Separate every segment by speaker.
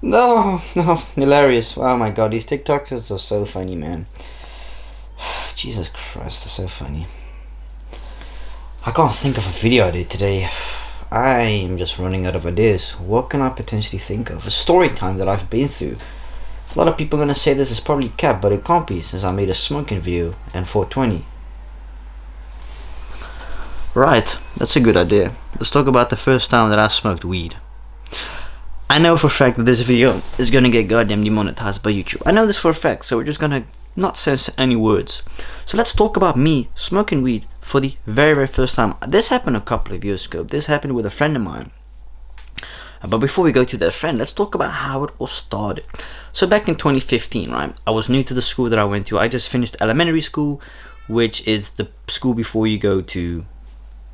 Speaker 1: No, no, hilarious. Oh my god, these TikTokers are so funny, man. Jesus Christ, they're so funny. I can't think of a video I did today. I am just running out of ideas. What can I potentially think of? A story time that I've been through. A lot of people are gonna say this is probably cap, but it can't be since I made a smoking video and 420. Right, that's a good idea. Let's talk about the first time that I smoked weed. I know for a fact that this video is gonna get goddamn demonetized by YouTube. I know this for a fact, so we're just gonna not censor any words. So let's talk about me smoking weed for the very, very first time. This happened a couple of years ago. This happened with a friend of mine. But before we go to that friend, let's talk about how it all started. So back in 2015, right, I was new to the school that I went to. I just finished elementary school, which is the school before you go to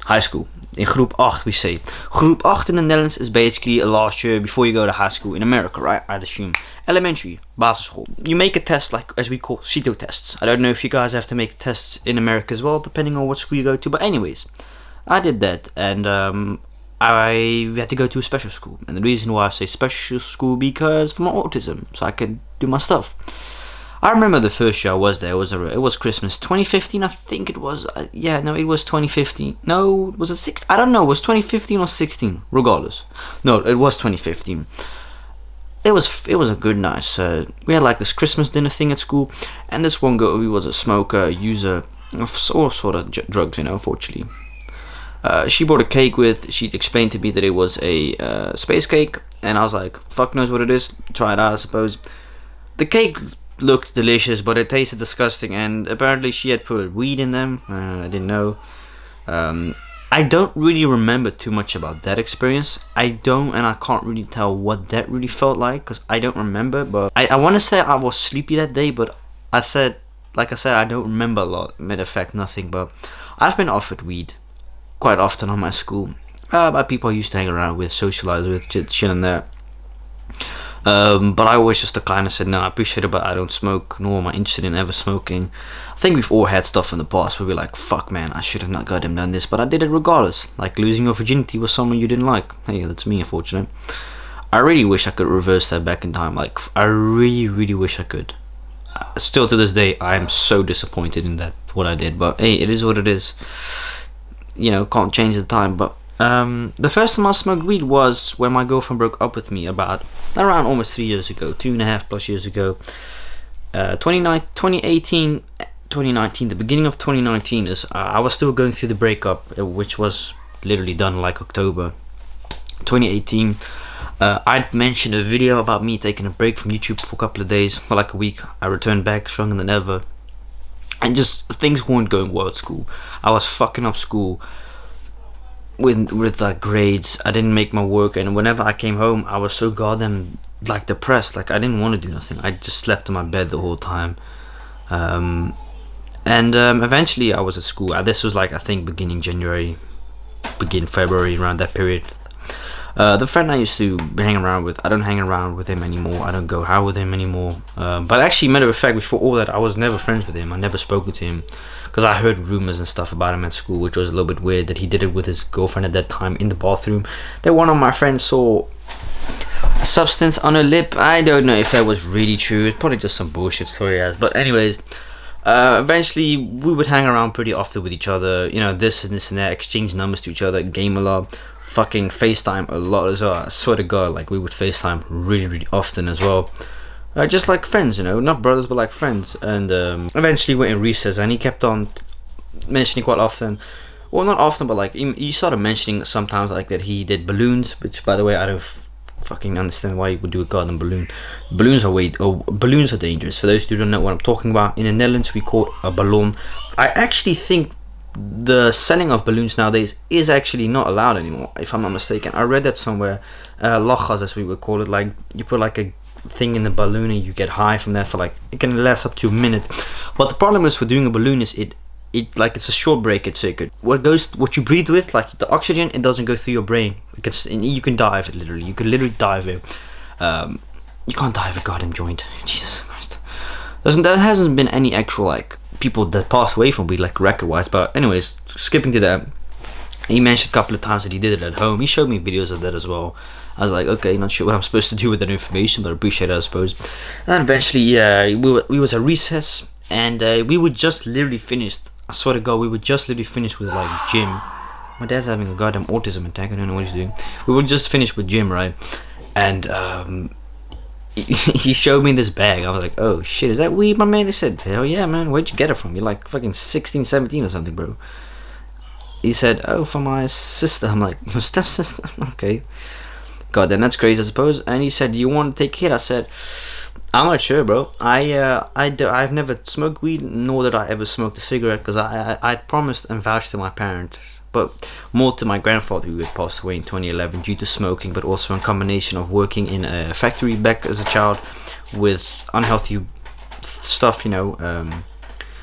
Speaker 1: high school. In groep 8 we say. Groep 8 in the Netherlands is basically a last year before you go to high school in America, right? I'd assume. Elementary, basisschool. You make a test like as we call CITO tests. I don't know if you guys have to make tests in America as well, depending on what school you go to. But anyways, I did that, and I had to go to a special school. And the reason why I say special school because for my autism, so I could do my stuff. I remember the first year I was there. It was Christmas 2015, I think it was. It was 2015. No, was it 16? I don't know. It was 2015 or 16. Regardless, no, it was 2015. It was a good night. We had like this Christmas dinner thing at school, and this one girl who was a smoker, a user of all sort of drugs, unfortunately. She brought a cake with. She explained to me that it was a space cake, and I was like, "Fuck knows what it is." Try it out, I suppose. The cake looked delicious, but it tasted disgusting, and apparently she had put weed in them. I didn't know. I don't really remember too much about that experience. I can't really tell what that really felt like because I don't remember. But I want to say I was sleepy that day, but like I said, I don't remember a lot. Matter of fact, nothing. But I've been offered weed quite often on my school by people I used to hang around with, socialize with, shit and that. But I always just declined and said, no, I appreciate it, but I don't smoke, nor am I interested in ever smoking. I think we've all had stuff in the past where we're like, fuck man, I should have not goddamn done this, but I did it regardless. Like losing your virginity with someone you didn't like. Hey, that's me, unfortunately. I really wish I could reverse that back in time. Like, I really, really wish I could. Still to this day, I am so disappointed in that, what I did, but hey, it is what it is. Can't change the time, but the first time I smoked weed was when my girlfriend broke up with me about around almost 3 years ago, 2.5+ years ago. 2019, the beginning of 2019 is I was still going through the breakup, which was literally done like October 2018. I'd mentioned a video about me taking a break from YouTube for a couple of days, for like a week. I returned back stronger than ever, and just things weren't going well at school. I was fucking up school with like grades. I didn't make my work, and whenever I came home I was so goddamn like depressed. Like I didn't want to do nothing. I just slept in my bed the whole time. Eventually I was at school. This was like I think beginning February, around that period. The friend I used to hang around with, I don't hang around with him anymore. I don't go out with him anymore. But actually, matter of fact, before all that, I was never friends with him. I never spoken to him because I heard rumors and stuff about him at school, which was a little bit weird that he did it with his girlfriend at that time in the bathroom. That one of my friends saw a substance on her lip. I don't know if that was really true. It's probably just some bullshit story. But anyways, eventually we would hang around pretty often with each other. This and that, exchange numbers to each other, game a lot. Fucking FaceTime a lot as well. I swear to God, like we would FaceTime really, really often as well. Just like friends, not brothers, but like friends. And eventually went in recess, and he kept on mentioning quite often. Well, not often, but like he started mentioning sometimes like that he did balloons. Which, by the way, I don't fucking understand why you would do a goddamn balloon. Balloons are dangerous. For those who don't know what I'm talking about, in the Netherlands we call it a ballon. I actually think the selling of balloons nowadays is actually not allowed anymore, if I'm not mistaken. I read that somewhere. Lachgas, as we would call it, like you put like a thing in the balloon and you get high from that for like, it can last up to a minute. But the problem is for doing a balloon is it like it's a short breakage circuit. What you breathe with, like the oxygen, it doesn't go through your brain. You can die of it literally. You can literally die of it. You can't die of a goddamn joint. Jesus Christ. There hasn't been any actual like people that passed away from weed, like record wise. But anyways, skipping to that, he mentioned a couple of times that he did it at home. He showed me videos of that as well. I was like, okay, not sure what I'm supposed to do with that information, but I appreciate it, I suppose. And then eventually, we was at recess, and we would just literally finished. I swear to God, we would just literally finish with like gym. My dad's having a goddamn autism attack. I don't know what he's doing. We would just finish with gym, right? And he showed me this bag. I was like, oh shit, is that weed, my man? He said, hell yeah, man. Where'd you get it from? You're like fucking 16, 17 or something, bro. He said, oh, for my sister. I'm like, your stepsister? Okay. God, then that's crazy, I suppose. And he said, you want to take a hit? I said, I'm not sure, bro. I've never smoked weed, nor did I ever smoke a cigarette, because I promised and vouched to my parents, but more to my grandfather, who had passed away in 2011 due to smoking, but also in combination of working in a factory back as a child with unhealthy stuff,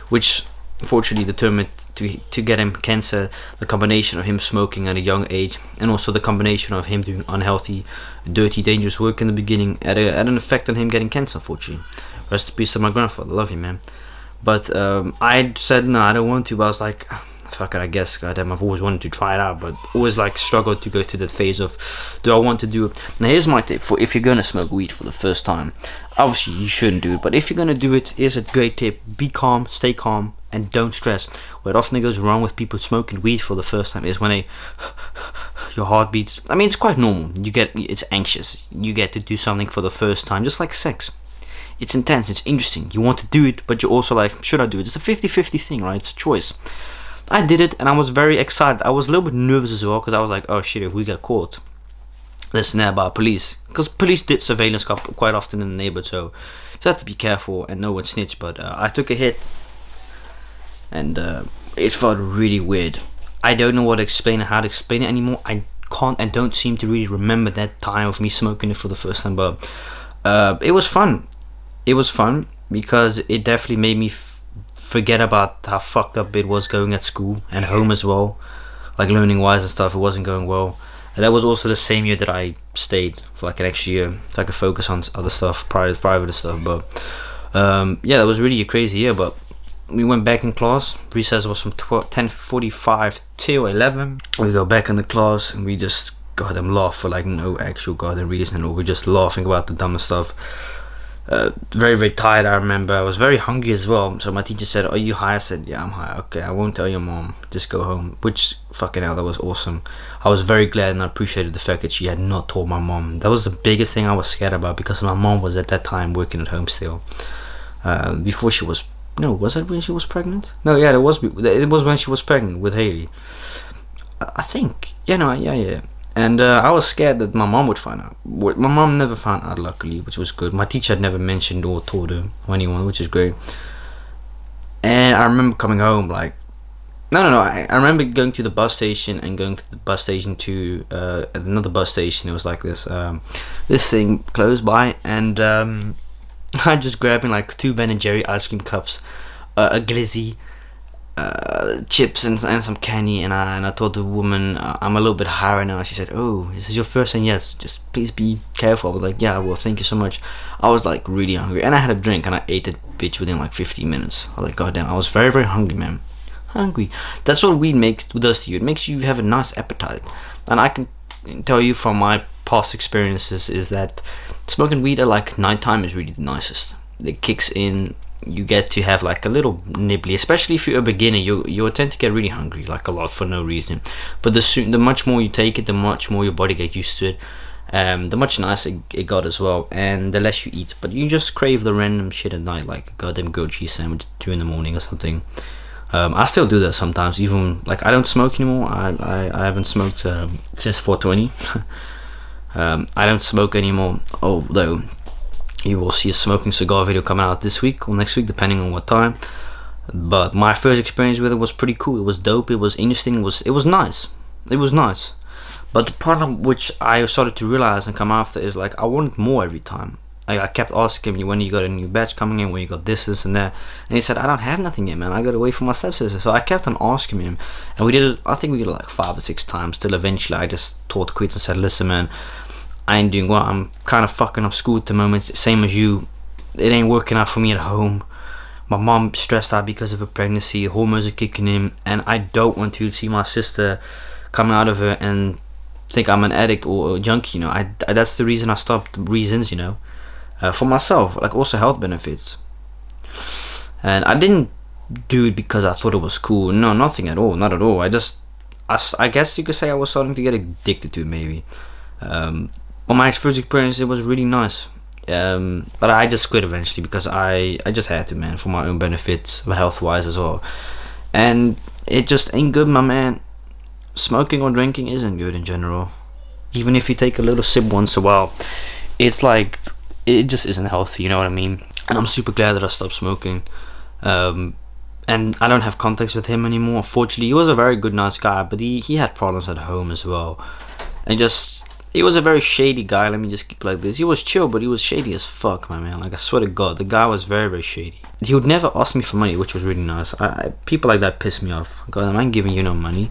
Speaker 1: which unfortunately determined to get him cancer. The combination of him smoking at a young age, and also the combination of him doing unhealthy, dirty, dangerous work in the beginning had an effect on him getting cancer, unfortunately. Rest in peace to my grandfather, love you, man. But I said no, I don't want to, but I was like, fuck it, I guess, goddamn, I've always wanted to try it out, but always like struggled to go through that phase of, do I want to do it? Now here's my tip for if you're gonna smoke weed for the first time. Obviously you shouldn't do it, but if you're gonna do it, here's a great tip: be calm, stay calm, and don't stress. What often goes wrong with people smoking weed for the first time is when your heart beats. I mean, it's quite normal. It's anxious. You get to do something for the first time, just like sex. It's intense, it's interesting. You want to do it, but you're also like, should I do it? It's a 50-50 thing, right? It's a choice. I did it, and I was very excited. I was a little bit nervous as well, because I was like, oh shit, if we get caught, let's know about police. Because police did surveillance quite often in the neighborhood, so you have to be careful and no one snitch. But I took a hit, and it felt really weird. I don't know how to explain it anymore. I can't and don't seem to really remember that time of me smoking it for the first time, but it was fun. It was fun because it definitely made me forget about how fucked up it was going at school and home as well, like learning wise and stuff. It wasn't going well, and that was also the same year that I stayed for like an extra year, so I could focus on other stuff, private stuff. But yeah, that was really a crazy year. But we went back in class. Recess was from 10:45 till 11. We go back in the class and we just goddamn laugh for like no actual goddamn reason, or we're just laughing about the dumbest stuff. Very, very tired. I remember I was very hungry as well, so my teacher said, are you high? I said, yeah, I'm high. Okay, I won't tell your mom, just go home. Which, fucking hell, that was awesome. I was very glad, and I appreciated the fact that she had not told my mom. That was the biggest thing I was scared about, because my mom was at that time working at home still, before she was, no, was it when she was pregnant? No, yeah, it was when she was pregnant with Haley, I think. Yeah. And I was scared that my mom would find out. My mom never found out, luckily, which was good. My teacher had never mentioned or told her or anyone, which is great. And I remember coming home like, I remember going to the bus station and going to the bus station to another bus station. It was like this thing close by, and I just grabbing like 2 Ben and Jerry ice cream cups, a glizzy, chips and some candy, and I told the woman, I'm a little bit high right now. She said, oh, this is your first time? Yes, just please be careful. I was like, yeah, well, thank you so much. I was like really hungry, and I had a drink, and I ate that bitch within like 15 minutes. I was like, goddamn, I was very, very hungry, man. Hungry. That's what weed does to you. It makes you have a nice appetite. And I can tell you from my past experiences is that smoking weed at like nighttime is really the nicest. It kicks in. You get to have like a little nibbly, especially if you're a beginner. You tend to get really hungry, like a lot, for no reason. But the much more you take it, the much more your body gets used to it. The much nicer it got as well, and the less you eat. But you just crave the random shit at night, like a goddamn goat cheese sandwich at 2 a.m. or something. I still do that sometimes, even like I don't smoke anymore. I haven't smoked since 420. I don't smoke anymore, although you will see a smoking cigar video coming out this week or next week, depending on what time. But my first experience with it was pretty cool. It was dope. It was interesting. It was nice. It was nice. But the problem which I started to realize and come after is like I wanted more every time. Like I kept asking me, when you got a new batch coming in, when you got this and that, and he said, I don't have nothing yet, man. I gotta wait for my stepsister. So I kept on asking him, and we did it. I think we did it like 5 or 6 times. Till eventually I just taught quits and said, listen, man, I ain't doing well. I'm kind of fucking up school at the moment, same as you. It ain't working out for me at home. My mom stressed out because of her pregnancy. Hormones are kicking in, and I don't want to see my sister coming out of her and think I'm an addict or a junkie, you know. I that's the reason I stopped. Reasons, you know, for myself, like also health benefits. And I didn't do it because I thought it was cool. No, nothing at all, not at all. I guess you could say I was starting to get addicted to it, maybe. But my first experience, it was really nice. But I just quit eventually because I just had to, man, for my own benefits, health wise as well. And it just ain't good, my man. Smoking or drinking isn't good in general. Even if you take a little sip once in a while, it's like, it just isn't healthy, you know what I mean? And I'm super glad that I stopped smoking. And I don't have contacts with him anymore. Fortunately, he was a very good, nice guy, but he had problems at home as well. And just, he was a very shady guy. Let me just keep it like this. He was chill, but he was shady as fuck, my man. Like, I swear to God, the guy was very, very shady. He would never ask me for money, which was really nice. People like that piss me off. God, I ain't giving you no money.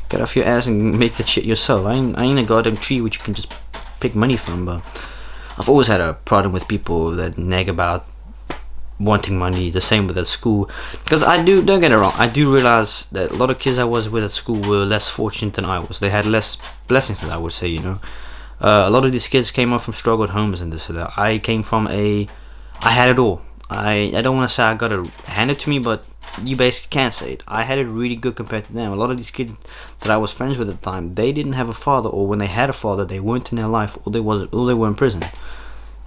Speaker 1: Get off your ass and make that shit yourself. I ain't a goddamn tree which you can just pick money from. But I've always had a problem with people that nag about wanting money. The same with at school, because don't get it wrong, I do realize that a lot of kids I was with at school were less fortunate than I was. They had less blessings than I would say, you know. A lot of these kids came up from struggled homes and this and that. I had it all. I don't want to say I got it handed to me, but you basically can't say it. I had it really good compared to them. A lot of these kids that I was friends with at the time, they didn't have a father, or when they had a father, they weren't in their life, or they were in prison,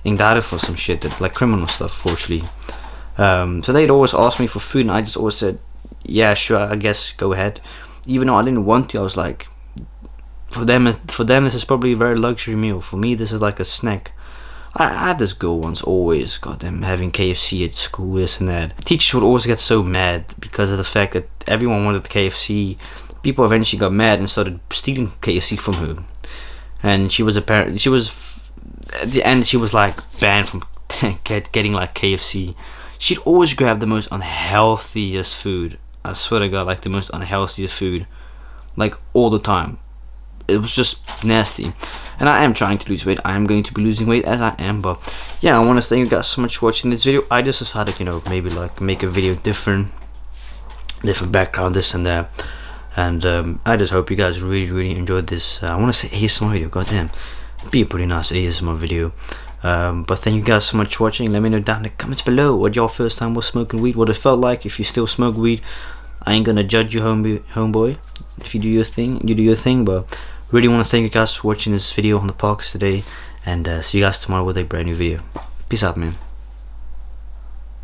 Speaker 1: indicted for some shit, like criminal stuff, fortunately. So they'd always ask me for food, and I just always said, yeah, sure, I guess, go ahead. Even though I didn't want to, I was like, for them this is probably a very luxury meal. For me, this is like a snack. I had this girl once, always, goddamn, having KFC at school, this and that. Teachers would always get so mad because of the fact that everyone wanted KFC. People eventually got mad and started stealing KFC from her. And at the end, she was like banned from getting like KFC. She'd always grab the most unhealthiest food. I swear to God, like the most unhealthiest food, like all the time. It was just nasty. And I am trying to lose weight. I am going to be losing weight as I am. But yeah, I want to thank you guys so much for watching this video. I just decided, you know, maybe like make a video different background, this and that. And I just hope you guys really enjoyed this. I want to say ASMR video. Goddamn, be a pretty nice ASMR video. But thank you guys so much for watching. Let me know down in the comments below what your first time was smoking weed, what it felt like. If you still smoke weed, I ain't gonna judge you, homeboy. If you do your thing, you do your thing. But really want to thank you guys for watching this video on the podcast today, and see you guys tomorrow with a brand new video. Peace out, man.